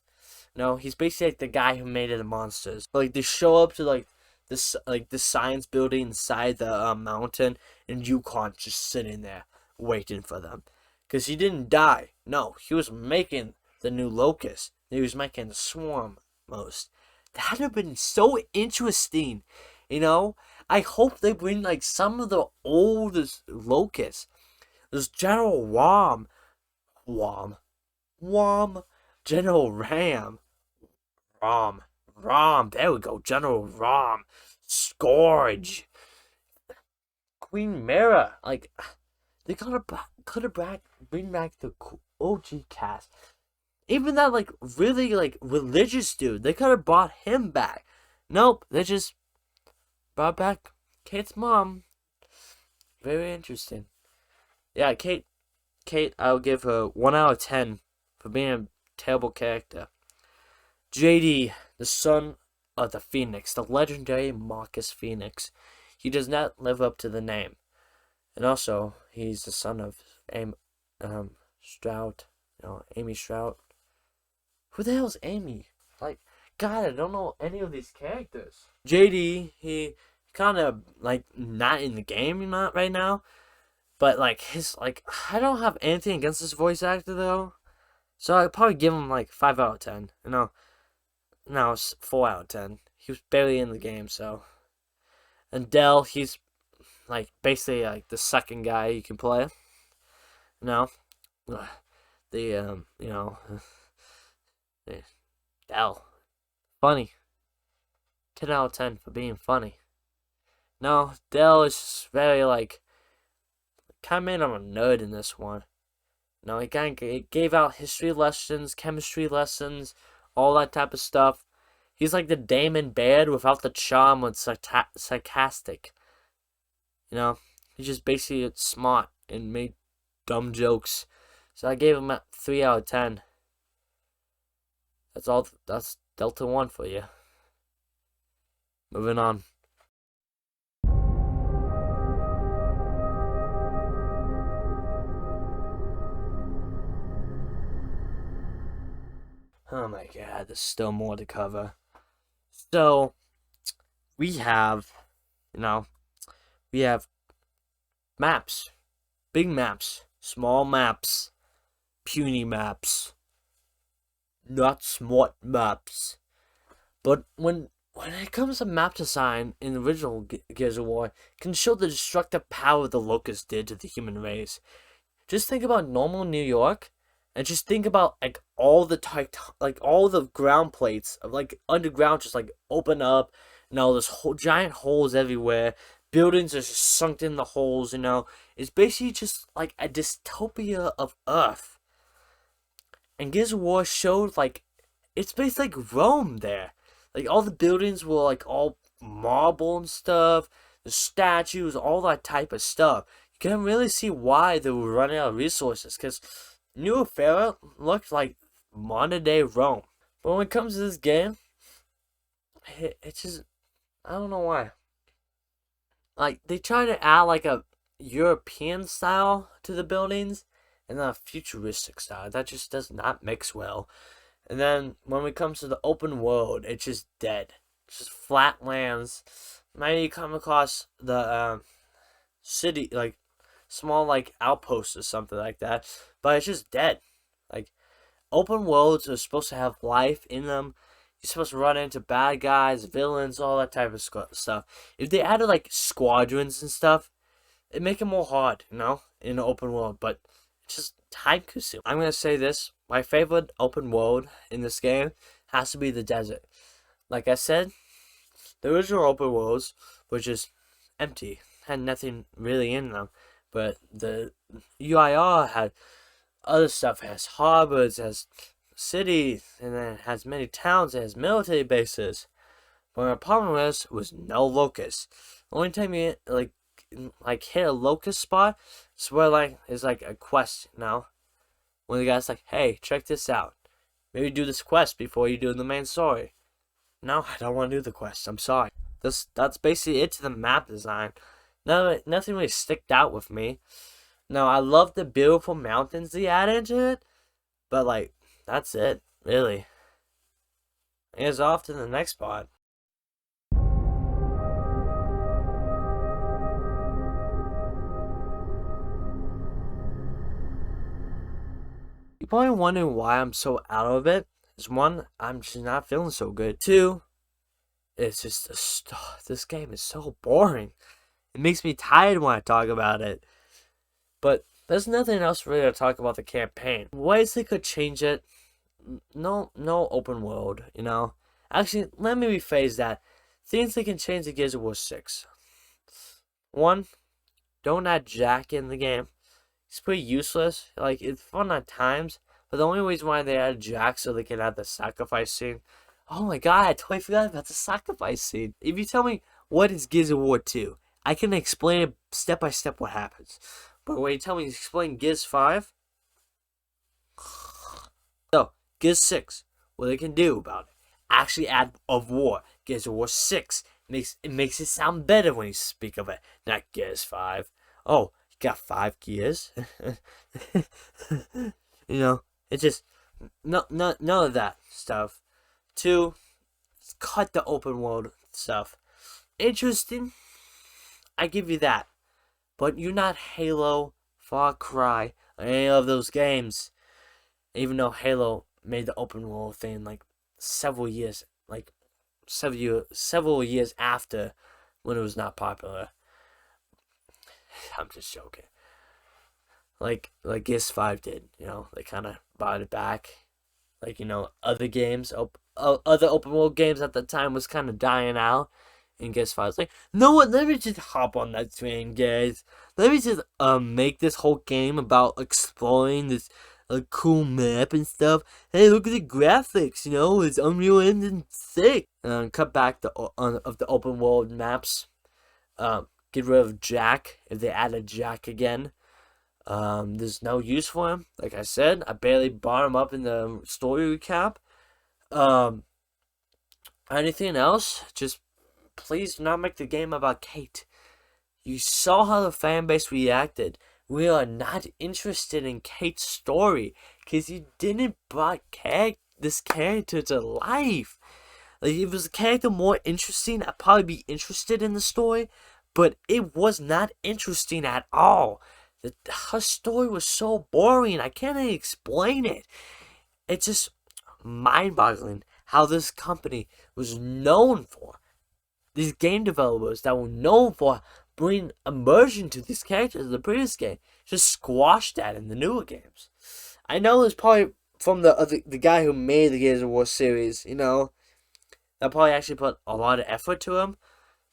S2: He's basically like the guy who made the monsters. But, like, they show up to like this the science building inside the mountain, and Yukon just sitting there waiting for them, because he didn't die. No, he was making the new Locust. He was making the swarm most. That'd have been so interesting. I hope they bring like some of the oldest Locusts. There's General General Ram. There we go. General Ram, Scourge, Queen Mara. Like, they could have bring back the OG cast. Even that like really like religious dude, they could have brought him back. Nope, they just brought back Kate's mom. Very interesting. Yeah, Kate, I'll give her 1 out of 10 for being a terrible character. JD, the son of the Phoenix, the legendary Marcus Phoenix. He does not live up to the name. And also, he's the son of Strout. Amy Strout. Who the hell is Amy? Like, God, I don't know any of these characters. JD, he kind of, like, not in the game right now. But, like, I don't have anything against this voice actor, though. So I'd probably give him, like, 5 out of 10. No, it's 4 out of 10. He was barely in the game, so. And Dell, he's, like, basically, like, the second guy you can play. Dell. Funny. 10 out of 10 for being funny. No, Dell is just very, like, kind of made him a nerd in this one. He kind of gave out history lessons, chemistry lessons, all that type of stuff. He's like the Damon Baird without the charm and sarcastic. He's just basically smart and made dumb jokes. So I gave him a 3 out of 10. That's Delta 1 for you. Moving on. Oh my God, there's still more to cover. So, we have maps. Big maps. Small maps. Puny maps. Not smart maps. But when it comes to map design in the original Gears of War, it can show the destructive power the Locusts did to the human race. Just think about normal New York, and just think about like all the ground plates of like underground just like open up, there's giant holes everywhere. Buildings are just sunk in the holes. It's basically just like a dystopia of Earth. And Gears of War showed like it's basically like Rome there. Like all the buildings were like all marble and stuff. The statues, all that type of stuff. You can really see why they were running out of resources, because New Afera looked like modern day Rome. But when it comes to this game, it's just, I don't know why. Like, they try to add like a European style to the buildings and then a futuristic style. That just does not mix well. And then when it comes to the open world, it's just dead. It's just flat lands. Maybe you come across the city, like small like outposts or something like that, but it's just dead. Like, open worlds are supposed to have life in them. You're supposed to run into bad guys, villains, all that type of stuff. If they added like squadrons and stuff, it'd make it more hard, in an open world. But it's just time consuming. I'm gonna say this: my favorite open world in this game has to be the desert. Like I said, the original open worlds were just empty, had nothing really in them. But the YTR had other stuff. It has harbors, it has cities, and then it has many towns, it has military bases. But my problem was no locust. The only time you hit a locust spot is where is like a quest, when the guy's like, hey, check this out. Maybe do this quest before you do the main story. No, I don't want to do the quest. I'm sorry. That's basically it to the map design. No, nothing really sticked out with me. No, I love the beautiful mountains they added into it, but that's it, really. Here's off to the next spot. You're probably wondering why I'm so out of it. Is one, I'm just not feeling so good. Two, it's just this game is so boring. It makes me tired when I talk about it. But there's nothing else really to talk about the campaign. Ways they could change it. No open world, Actually, let me rephrase that. Things they can change the Gears of War 6. One, don't add Jack in the game. It's pretty useless. It's fun at times, but the only reason why they added Jack so they could add the sacrifice scene. Oh my god, I totally forgot about the sacrifice scene. If you tell me what is Gears of War 2, I can explain it step by step what happens. But when you tell me to explain Gears 5, so Gears 6, what they can do about it. Actually add of War. Gears of War 6. It makes it sound better when you speak of it. Not Gears 5. Oh, you got 5 gears? It's just none of that stuff. 2, cut the open world stuff. Interesting, I give you that. But you're not Halo, Far Cry, or any of those games. Even though Halo made the open world thing several years after, when it was not popular. I'm just joking. Like Gears 5 did, they kind of brought it back. Other games, other open world games at the time was kind of dying out. And Gears 5 was like, no what, let me just hop on that train, guys. Let me just make this whole game about exploring this cool map and stuff. Hey, look at the graphics, it's Unreal Engine 6. Cut back of the open world maps. Get rid of Jack, if they added Jack again. There's no use for him. Like I said, I barely brought him up in the story recap. Anything else? Just please do not make the game about Kate. You saw how the fan base reacted. We are not interested in Kate's story because you didn't bring this character to life. If it was a character more interesting, I'd probably be interested in the story, but it was not interesting at all. Her story was so boring. I can't even explain it. It's just mind-boggling how this company was known for. These game developers that were known for bringing immersion to these characters in the previous game just squashed that in the newer games. I know it's probably from the guy who made the Gears of War series, that probably actually put a lot of effort to him,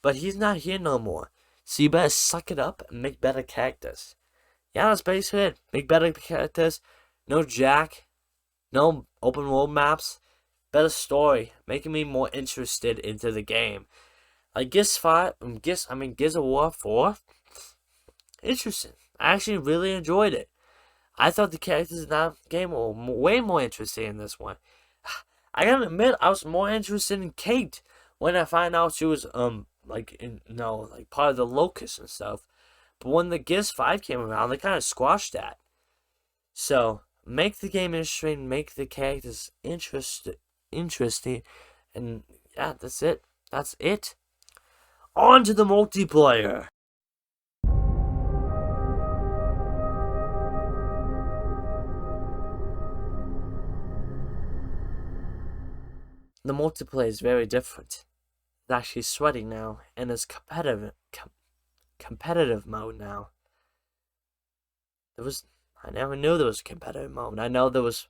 S2: but he's not here no more. So you better suck it up and make better characters. Yeah, that's basically it. Make better characters. No Jack. No open world maps. Better story. Making me more interested into the game. Gears of War 4. Interesting. I actually really enjoyed it. I thought the characters in that game were way more interesting in this one. I gotta admit, I was more interested in Kate when I found out she was part of the Locust and stuff. But when the Gears 5 came around, they kind of squashed that. So make the game interesting, make the characters interesting, and yeah, that's it. That's it. On to the multiplayer. The multiplayer is very different. It's actually sweating now, and it's competitive mode now. I never knew there was competitive mode. I know there was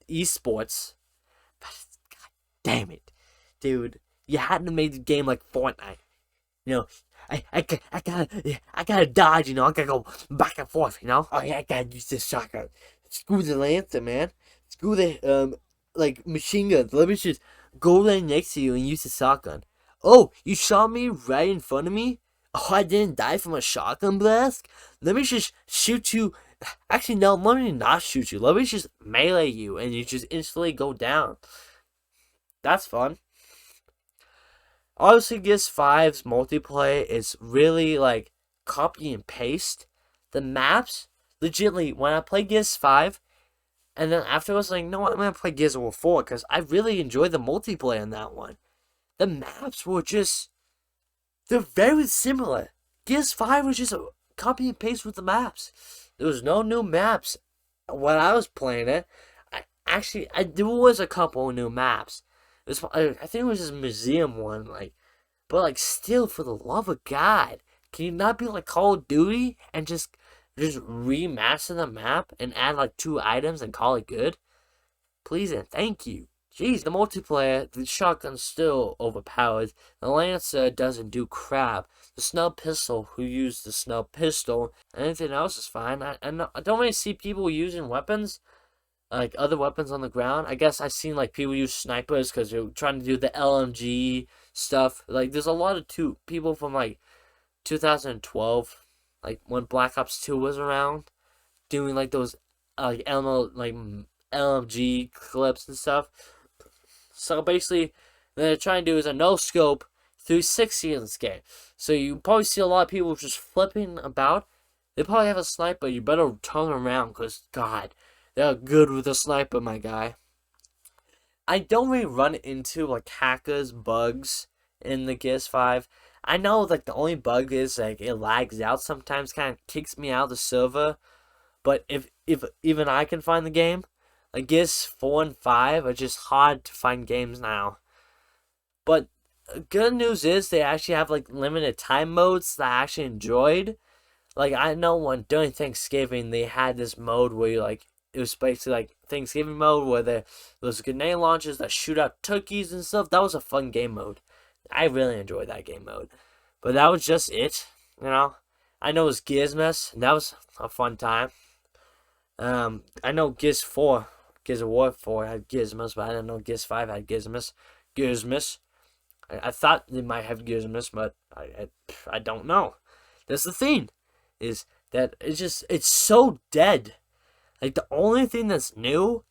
S2: esports, but god damn it, dude, you hadn't made the game like Fortnite. I gotta dodge. I gotta go back and forth. Oh yeah, I gotta use this shotgun. Screw the Lancer, man. Screw the like machine guns. Let me just go right next to you and use the shotgun. Oh, you shot me right in front of me? Oh, I didn't die from a shotgun blast? Let me just shoot you. Actually, no, let me not shoot you. Let me just melee you and you just instantly go down. That's fun. Obviously, Gears 5's multiplayer is really like copy and paste. The maps, legitly, when I play Gears 5, and then afterwards, like, no, I'm gonna play Gears of War 4 because I really enjoyed the multiplayer in that one. The maps were just, they're very similar. Gears 5 was just a copy and paste with the maps. There was no new maps when I was playing it. There was a couple of new maps. I think it was this museum one, like, but like, still, for the love of God, can you not be like Call of Duty and just remaster the map and add like 2 items and call it good? Please and thank you. Jeez, the multiplayer, the shotgun's still overpowered. The Lancer doesn't do crap. The snub pistol, who used the snub pistol, anything else is fine. I don't really see people using weapons, like other weapons on the ground. I guess I've seen like people use snipers because they're trying to do the LMG stuff. Like, there's a lot of people from like 2012, like when Black Ops 2 was around, doing like those like LMG clips and stuff. So basically, what they're trying to do is a no scope 360 in this game. So you probably see a lot of people just flipping about. They probably have a sniper. You better turn around because, God, they're good with a sniper, my guy. I don't really run into like hackers, bugs in the Gears 5. I know like the only bug is like it lags out sometimes, kind of kicks me out of the server. But if even I can find the game, like Gears 4 and 5 are just hard to find games now. But good news is they actually have like limited time modes that I actually enjoyed. Like, I know when during Thanksgiving they had this mode where you like, it was basically like Thanksgiving mode where there was grenade launchers that shoot out turkeys and stuff. That was a fun game mode. I really enjoyed that game mode. But that was just it, you know. I know it was Gearsmas. That was a fun time. I know Gears of War 4 had Gizmas, but I didn't know Gears 5 had Gizmas. Gizmas. I thought they might have Gizmas, but I don't know. That's the thing, is that it's so dead. Like, the only thing that's new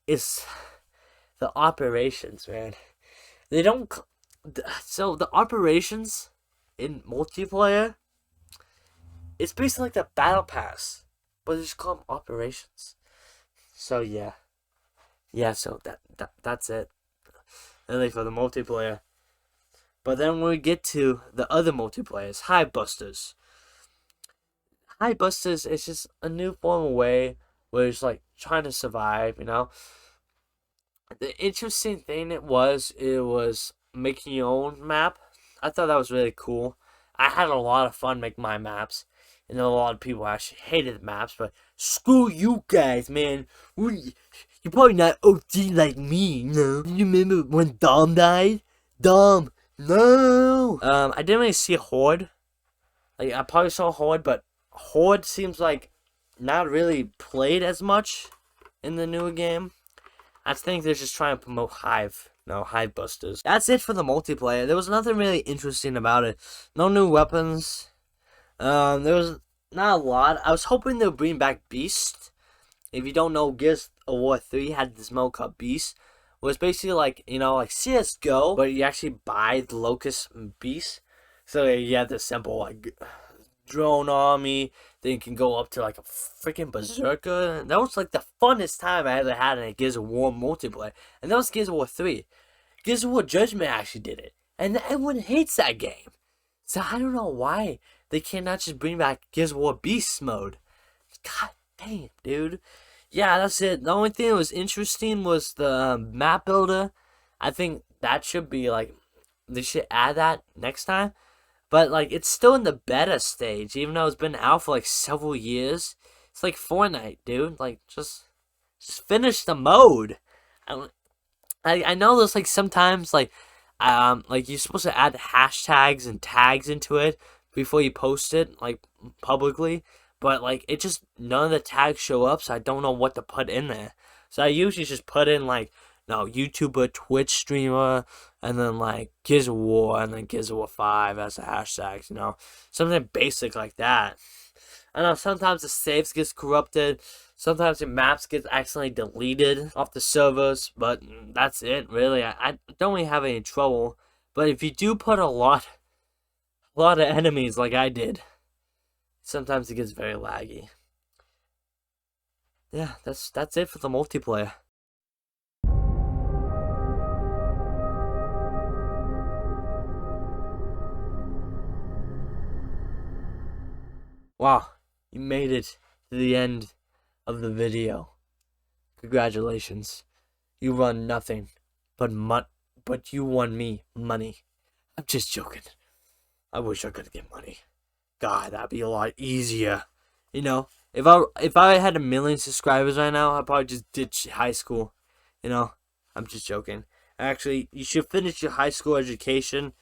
S2: is the operations, man. They don't. So the operations in multiplayer, it's basically like the battle pass, but they just call them operations. So yeah. So that's it. Really for the multiplayer. But then when we get to the other multiplayers, Hive Busters. Hive Busters is just a new form of way where it's like trying to survive, you know. The interesting thing it was making your own map. I thought that was really cool. I had a lot of fun making my maps. And a lot of people actually hated the maps, but screw you guys, man. You're probably not OG like me, no? You remember when Dom died? Dom, no! I didn't really see Horde. Like, I probably saw Horde, but Horde seems like not really played as much in the newer game. I think they're just trying to promote Hive. No, Hive Busters. That's it for the multiplayer. There was nothing really interesting about it. No new weapons. There was not a lot. I was hoping they'll bring back Beast. If you don't know, Gears of War 3 had this mode called Beast. It was basically like, you know, like CSGO, but you actually buy the Locust Beast. So you have this simple, like, drone army. Then you can go up to, like, a freaking Berserker. That was, like, the funnest time I ever had in a Gears of War multiplayer. And that was Gears of War 3. Gears of War Judgment actually did it. And everyone hates that game. So I don't know why they cannot just bring back Gears of War Beast mode. God damn, dude. Yeah, that's it. The only thing that was interesting was the map builder. I think that should be, like, they should add that next time. But, like, it's still in the beta stage, even though it's been out for, like, several years. It's like Fortnite, dude. Like, just finish the mode. I know there's, like, sometimes, like, you're supposed to add hashtags and tags into it before you post it, like, publicly. but like it just none of the tags show up, so I don't know what to put in there. So I usually just put in like YouTuber, Twitch streamer, and then like Gears of War, and then Gears of War 5 as the hashtags, something basic like that. I know sometimes the saves gets corrupted, sometimes the maps get accidentally deleted off the servers, but that's it really. I don't really have any trouble. But if you do put a lot of enemies like I did, sometimes it gets very laggy. Yeah, that's it for the multiplayer. Wow, you made it to the end of the video. Congratulations. You won nothing but you won me money. I'm just joking. I wish I could get money. God, that'd be a lot easier. If I had 1 million subscribers right now, I'd probably just ditch high school. I'm just joking. Actually, you should finish your high school education,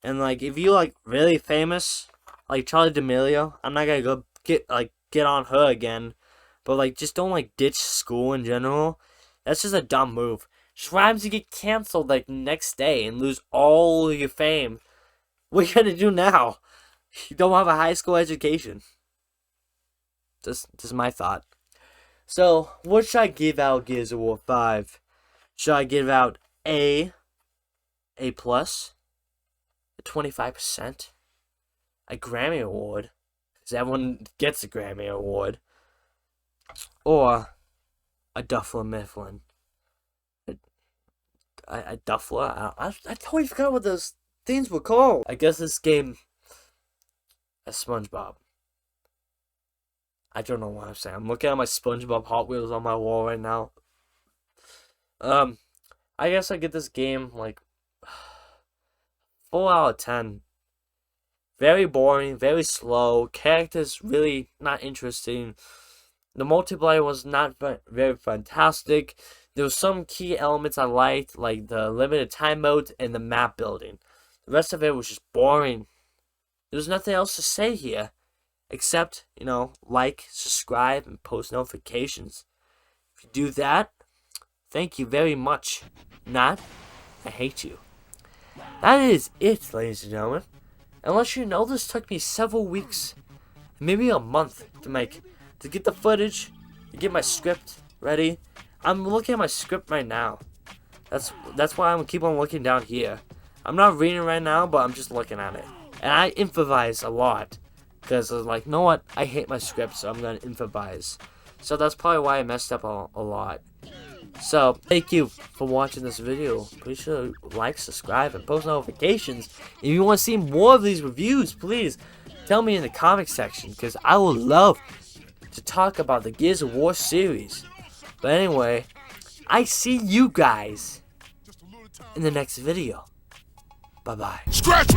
S2: and like if you like really famous, like Charlie D'Amelio, I'm not gonna go get on her again, but like just don't like ditch school in general. That's just a dumb move. Just what happens if you get canceled like next day and lose all your fame? What are you gonna do now? You don't have a high school education. Just my thought. So, what should I give out Gears of War 5? Should I give out A plus, a 25%, a Grammy Award, because everyone gets a Grammy Award, or a Duffler Mifflin? A Duffler? I totally forgot what those things were called. I guess this game, a SpongeBob. I don't know what I'm saying. I'm looking at my SpongeBob Hot Wheels on my wall right now. I guess I get this game like 4 out of 10. Very boring, very slow. Characters really not interesting. The multiplayer was not very fantastic. There were some key elements I liked, like the limited time mode and the map building. The rest of it was just boring. There's nothing else to say here. Except, like, subscribe, and post notifications. If you do that, thank you very much. Not, I hate you. That is it, ladies and gentlemen. Unless you know, this took me several weeks, maybe a month to get the footage, to get my script ready. I'm looking at my script right now. That's why I'm gonna keep on looking down here. I'm not reading right now, but I'm just looking at it. And I improvise a lot. Because I was like, you know what? I hate my script, so I'm going to improvise. So that's probably why I messed up a lot. So, thank you for watching this video. Please sure to like, subscribe, and post notifications. If you want to see more of these reviews, please tell me in the comment section. Because I would love to talk about the Gears of War series. But anyway, I see you guys in the next video. Bye-bye.
S1: Scratch!